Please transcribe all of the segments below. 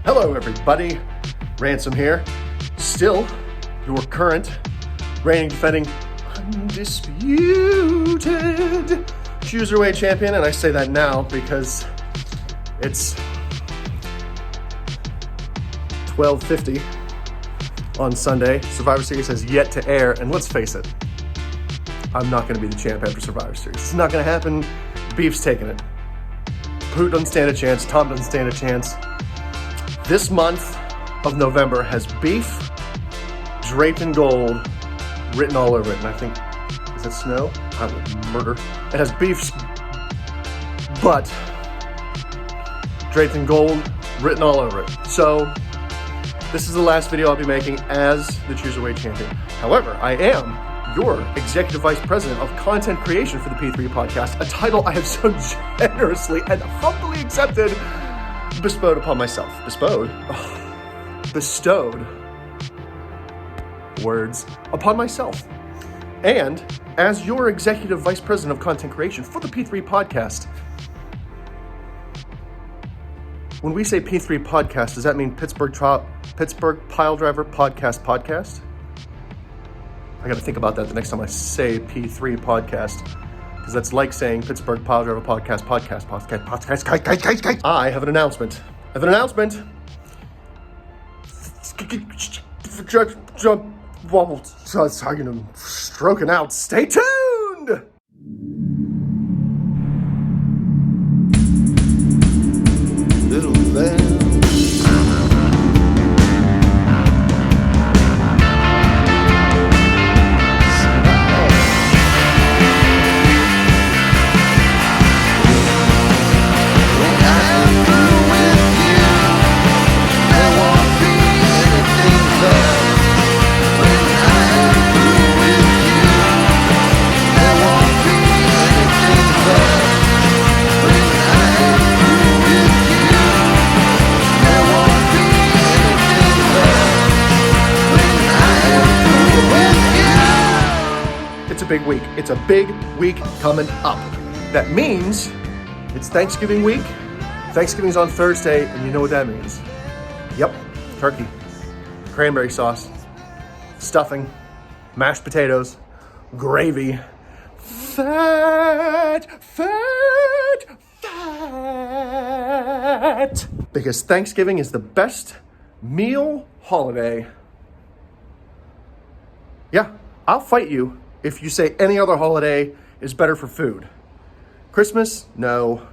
Hello everybody, Ransom here, still your current, reigning, defending, undisputed Cruiserweight champion, and I say that now because it's 12:50 on Sunday. Survivor Series has yet to air, and let's face it, I'm not going to be the champ after Survivor Series. It's not going to happen. Beef's taking it. Poot doesn't stand a chance. Tom doesn't stand a chance. This month of November has beef draped in gold written all over it. And I think, is that snow? I will murder. It has beef's butt draped in gold written all over it. So this is the last video I'll be making as the Cruiserweight champion. However, I am your Executive Vice President of Content Creation for the P3 Podcast, a title I have so generously and humbly accepted, bestowed upon myself. Bestowed words upon myself. And as your Executive Vice President of Content Creation for the P3 Podcast, when we say P3 Podcast, does that mean Pittsburgh Piledriver Podcast? I got to think about that the next time I say P3 Podcast, because that's like saying Pittsburgh Piledriver Podcast. I have an announcement. Stroking out. Stay tuned. Little lamb. It's a big week coming up. That means it's Thanksgiving week. Thanksgiving's on Thursday, and you know what that means. Yep, turkey, cranberry sauce, stuffing, mashed potatoes, gravy, fat. Because Thanksgiving is the best meal holiday. Yeah, I'll fight you if you say any other holiday is better for food. Christmas? No.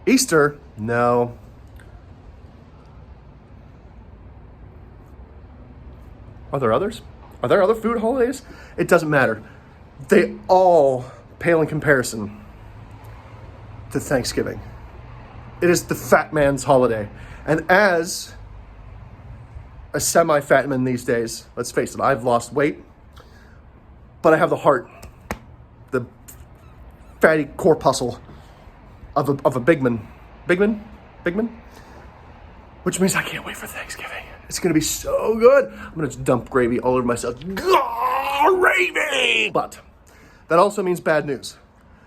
Easter? No. Are there others? Are there other food holidays? It doesn't matter. They all pale in comparison to Thanksgiving. It is the fat man's holiday. And as a semi-fat man these days, let's face it, I've lost weight, but I have the heart, the fatty corpuscle of a big man, which means I can't wait for Thanksgiving. It's going to be so good. I'm going to dump gravy all over myself. Gravy! But that also means bad news.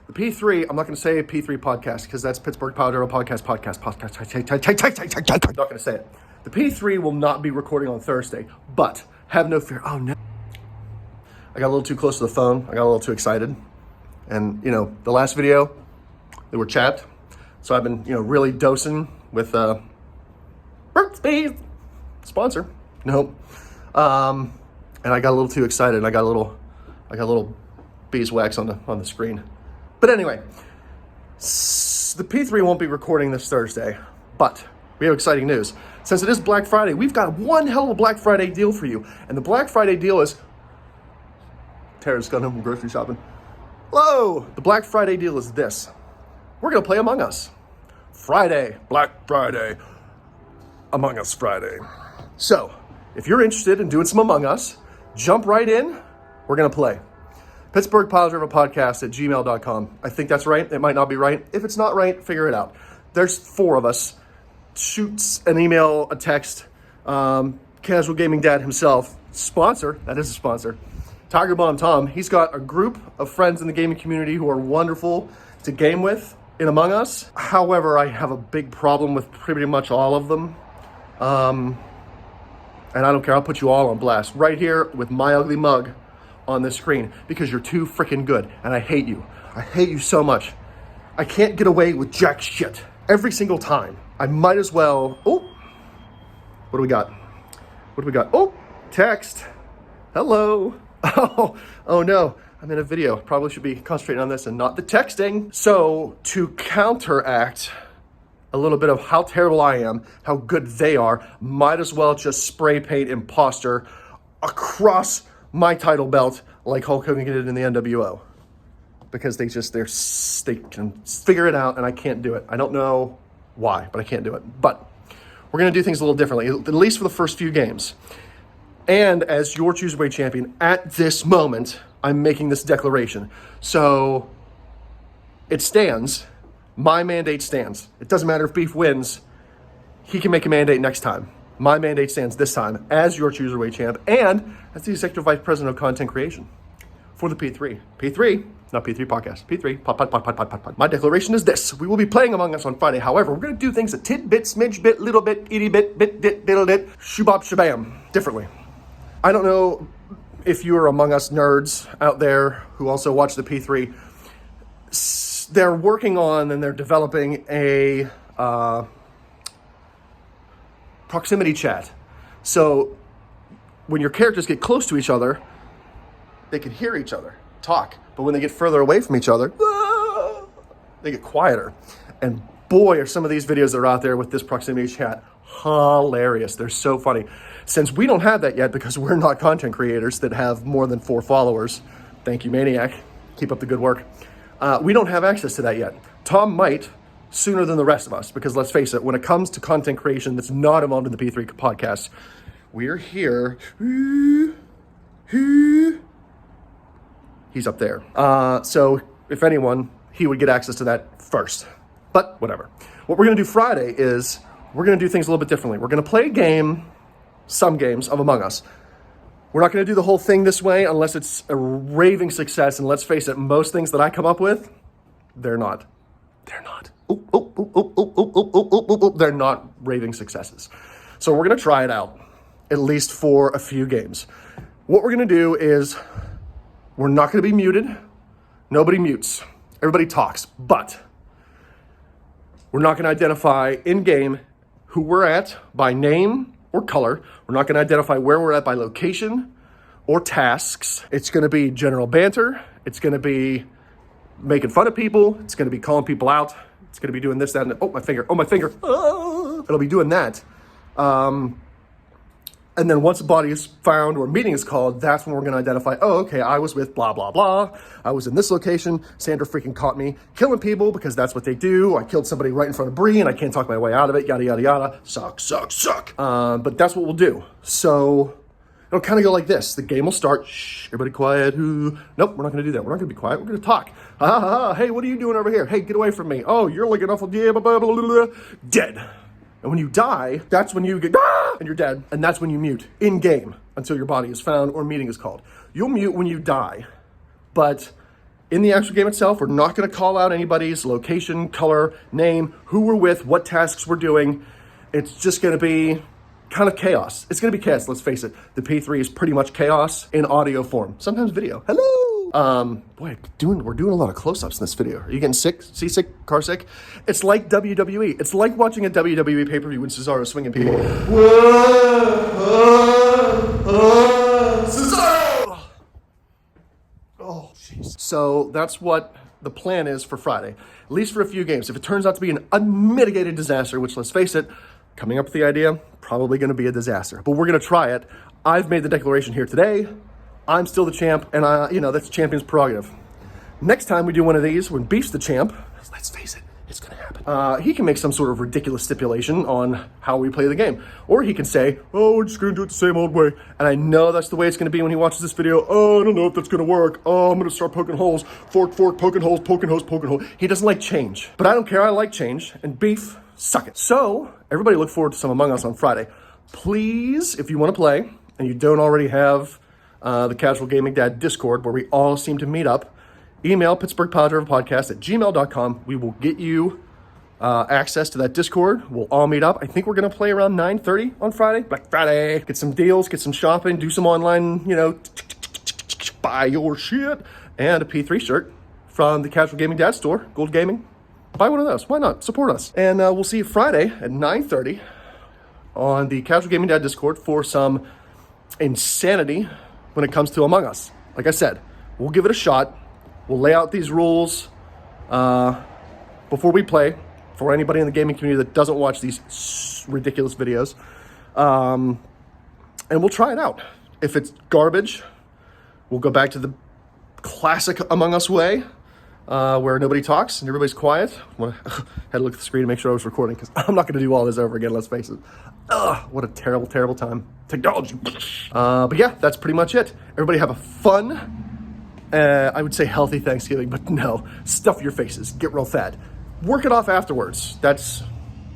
The P3, I'm not going to say P3 Podcast because that's Pittsburgh Piledriver Podcast. I'm not going to say it. The P3 will not be recording on Thursday, but have no fear. Oh no. I got a little too close to the phone. I got a little too excited. And, the last video, they were chapped. So I've been, really dosing with Burt's Bees sponsor. Nope. And I got a little too excited. I got a little beeswax on the screen. But anyway, the P3 won't be recording this Thursday, but we have exciting news. Since it is Black Friday, we've got one hell of a Black Friday deal for you. And the Black Friday deal is... Tara's gone home from grocery shopping. Hello! The Black Friday deal is this. We're going to play Among Us. Friday, Black Friday, Among Us Friday. So, if you're interested in doing some Among Us, jump right in. We're going to play. Pittsburgh Piledriver Podcast at gmail.com. I think that's right. It might not be right. If it's not right, figure it out. There's 4 of us. Shoot an email, a text. Casual Gaming Dad himself, sponsor, that is a sponsor, Tiger Bomb Tom, he's got a group of friends in the gaming community who are wonderful to game with. in Among Us. However, I have a big problem with pretty much all of them. And I don't care, I'll put you all on blast right here with my ugly mug on this screen because you're too freaking good and I hate you. I hate you so much. I can't get away with jack shit every single time. I might as well, oh, what do we got? What do we got? Oh, text. Hello. Oh no, I'm in a video. Probably should be concentrating on this and not the texting. So to counteract a little bit of how terrible I am, how good they are, might as well just spray paint imposter across my title belt like Hulk Hogan did in the NWO. Because they can figure it out and I can't do it. I don't know why, but I can't do it. But we're gonna do things a little differently, at least for the first few games. And as your Cruiserweight champion, at this moment, I'm making this declaration. So it stands, my mandate stands. It doesn't matter if Beef wins, he can make a mandate next time. My mandate stands this time as your Cruiserweight champ and as the Executive Vice President of Content Creation for the P3. P3, not P3 podcast, P3, pod. My declaration is this. We will be playing Among Us on Friday. However, we're going to do things a tidbit, smidge bit, little bit, itty bit, diddle dit, shubop shabam, differently. I don't know if you are Among Us nerds out there who also watch the P3. They're working on and they're developing a proximity chat. So when your characters get close to each other, they can hear each other talk. But when they get further away from each other, they get quieter. And boy, are some of these videos that are out there with this proximity chat hilarious. They're so funny. Since we don't have that yet because we're not content creators that have more than 4 followers, thank you, Maniac. Keep up the good work. We don't have access to that yet. Tom might sooner than the rest of us because let's face it, when it comes to content creation that's not involved in the P3 podcast, we're here. He's up there. So if anyone, he would get access to that first. But whatever. What we're going to do Friday is we're going to do things a little bit differently. We're going to play a game, some games of Among Us. We're not going to do the whole thing this way unless it's a raving success. And let's face it, most things that I come up with, they're not. They're not. They're not raving successes. So we're going to try it out, at least for a few games. What we're going to do is we're not going to be muted. Nobody mutes. Everybody talks. But we're not going to identify in-game who we're at by name or color. We're not going to identify where we're at by location or tasks. It's going to be general banter. It's going to be making fun of people. It's going to be calling people out. It's going to be doing this, that, and oh, my finger. Ah! It'll be doing that. And then once a body is found or a meeting is called, that's when we're going to identify, oh, okay, I was with blah, blah, blah. I was in this location. Sandra freaking caught me killing people because that's what they do. I killed somebody right in front of Bree and I can't talk my way out of it, yada, yada, yada. Suck. But that's what we'll do. So it'll kind of go like this. The game will start. Shh, everybody quiet. Nope, we're not going to do that. We're not going to be quiet. We're going to talk. Ha, ha, ha. Hey, what are you doing over here? Hey, get away from me. Oh, you're like an awful dead. And when you die, that's when you get, and you're dead. And that's when you mute in-game until your body is found or meeting is called. You'll mute when you die. But in the actual game itself, we're not going to call out anybody's location, color, name, who we're with, what tasks we're doing. It's just going to be kind of chaos. It's going to be chaos, let's face it. The P3 is pretty much chaos in audio form. Sometimes video. Hello! Boy, we're doing a lot of close-ups in this video. Are you getting sick? Seasick? Car sick? It's like WWE. It's like watching a WWE pay-per-view when Cesaro's swinging people. Cesaro! Oh, jeez. So that's what the plan is for Friday, at least for a few games. If it turns out to be an unmitigated disaster, which let's face it, coming up with the idea, probably going to be a disaster. But we're going to try it. I've made the declaration here today. I'm still the champ, and that's champion's prerogative. Next time we do one of these, when Beef's the champ, let's face it, it's going to happen. He can make some sort of ridiculous stipulation on how we play the game. Or he can say, oh, we're just going to do it the same old way. And I know that's the way it's going to be when he watches this video. Oh, I don't know if that's going to work. Oh, I'm going to start poking holes. Fork, poking holes. He doesn't like change. But I don't care. I like change. And Beef, suck it. So, everybody look forward to some Among Us on Friday. Please, if you want to play, and you don't already have the Casual Gaming Dad Discord, where we all seem to meet up, email pittsburghpodriverpodcast@gmail.com. We will get you access to that Discord. We'll all meet up. I think we're going to play around 9:30 on Friday, Black Friday. Get some deals, get some shopping, do some online, buy your shit. And a P3 shirt from the Casual Gaming Dad store, Gold Gaming. Buy one of those. Why not? Support us. And we'll see you Friday at 9:30 on the Casual Gaming Dad Discord for some insanity when it comes to Among Us. Like I said, we'll give it a shot. We'll lay out these rules before we play for anybody in the gaming community that doesn't watch these ridiculous videos. And we'll try it out. If it's garbage, we'll go back to the classic Among Us way, where nobody talks and everybody's quiet. Had to look at the screen to make sure I was recording because I'm not going to do all this over again, let's face it. What a terrible, terrible time. Technology. But yeah, that's pretty much it. Everybody have a fun, I would say healthy Thanksgiving, but no, stuff your faces, get real fat. Work it off afterwards. That's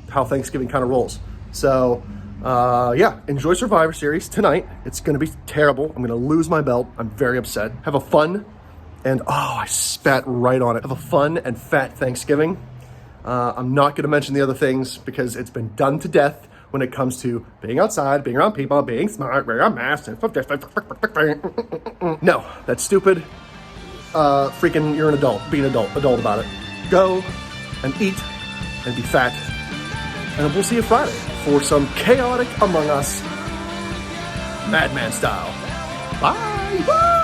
how Thanksgiving kind of rolls. So, yeah, enjoy Survivor Series tonight. It's going to be terrible. I'm going to lose my belt. I'm very upset. Have a fun and, I spat right on it. Have a fun and fat Thanksgiving. I'm not going to mention the other things because it's been done to death when it comes to being outside, being around people, being smart, wearing a mask. No, that's stupid. Freaking, you're an adult. Be an adult about it. Go and eat and be fat. And we'll see you Friday for some chaotic Among Us, Madman style. Bye! Bye!